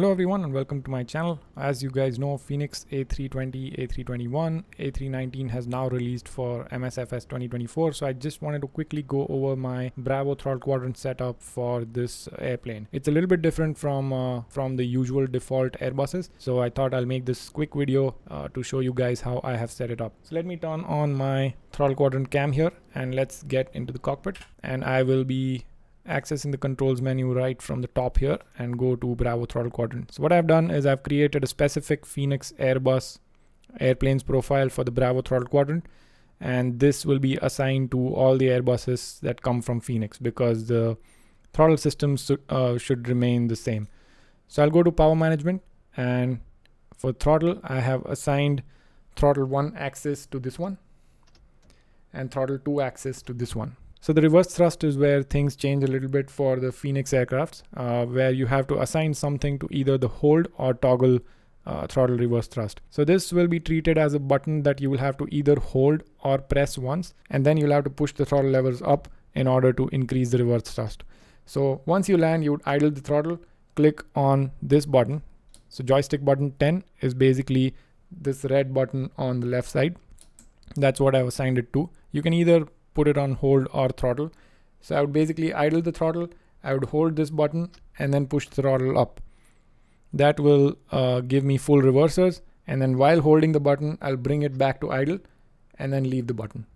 Hello everyone and welcome to my channel. As you guys know, Fenix A320, A321, A319 has now released for Msfs 2024. So I just wanted to quickly go over my Bravo throttle quadrant setup for this airplane. It's a little bit different from the usual default Airbuses. So I thought I'll make this quick video to show you guys how I have set it up. So let me turn on my throttle quadrant cam here and let's get into the cockpit. And I will be accessing the controls menu right from the top here and go to Bravo throttle quadrant. So what I've done is I've created a specific Fenix Airbus airplanes profile for the Bravo throttle quadrant, and this will be assigned to all the Airbuses that come from Fenix because the throttle systems should remain the same. So I'll go to power management, and for throttle I have assigned throttle 1 axis to this one and throttle 2 axis to this one. So the reverse thrust is where things change a little bit for the Fenix aircrafts, where you have to assign something to either the hold or toggle throttle reverse thrust. So this will be treated as a button that you will have to either hold or press once, and then you'll have to push the throttle levers up in order to increase the reverse thrust. So once you land, you would idle the throttle, click on this button. So joystick button 10 is basically this red button on the left side. That's what I've assigned it to. You can either put it on hold or throttle. So I would basically idle the throttle, I would hold this button and then push the throttle up. That will give me full reversers, and then while holding the button I'll bring it back to idle and then leave the button.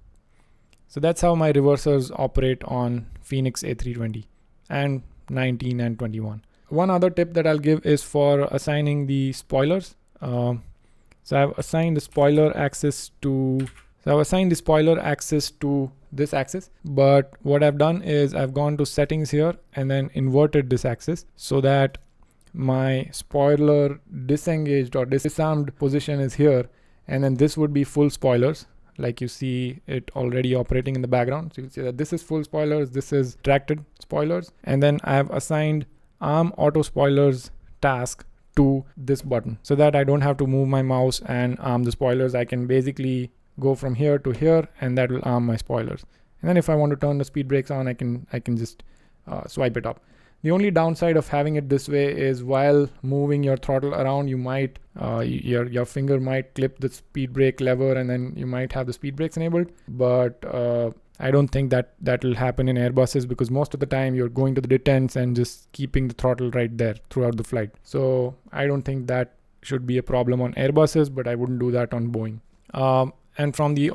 So that's how my reversers operate on Fenix A320 and 19 and 21. One other tip that I'll give is for assigning the spoilers. So I've assigned the spoiler axis to this axis, but what I've done is I've gone to settings here and then inverted this axis so that my spoiler disengaged or disarmed position is here, and then this would be full spoilers, like you see it already operating in the background. So you can see that this is full spoilers, this is tracted spoilers, and then I have assigned arm auto spoilers task to this button so that I don't have to move my mouse and arm the spoilers. I can basically go from here to here and that will arm my spoilers. And then if I want to turn the speed brakes on, I can just swipe it up. The only downside of having it this way is while moving your throttle around, you might your finger might clip the speed brake lever and then you might have the speed brakes enabled, but I don't think that will happen in Airbuses because most of the time you're going to the detents and just keeping the throttle right there throughout the flight. So I don't think that should be a problem on Airbuses, but I wouldn't do that on Boeing. And from the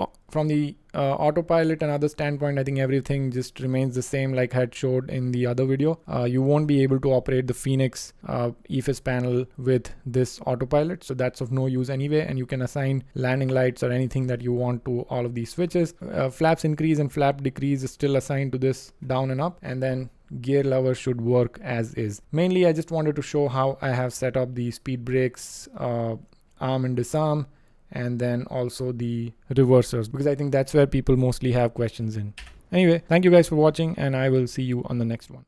autopilot and other standpoint, I think everything just remains the same like I had showed in the other video. You won't be able to operate the Fenix EFIS panel with this autopilot, so that's of no use anyway, and you can assign landing lights or anything that you want to all of these switches. Flaps increase and flap decrease is still assigned to this down and up, and then gear lever should work as is. Mainly I just wanted to show how I have set up the speed brakes, arm and disarm, and then also the reversers, because I think that's where people mostly have questions in. Anyway, thank you guys for watching and I will see you on the next one.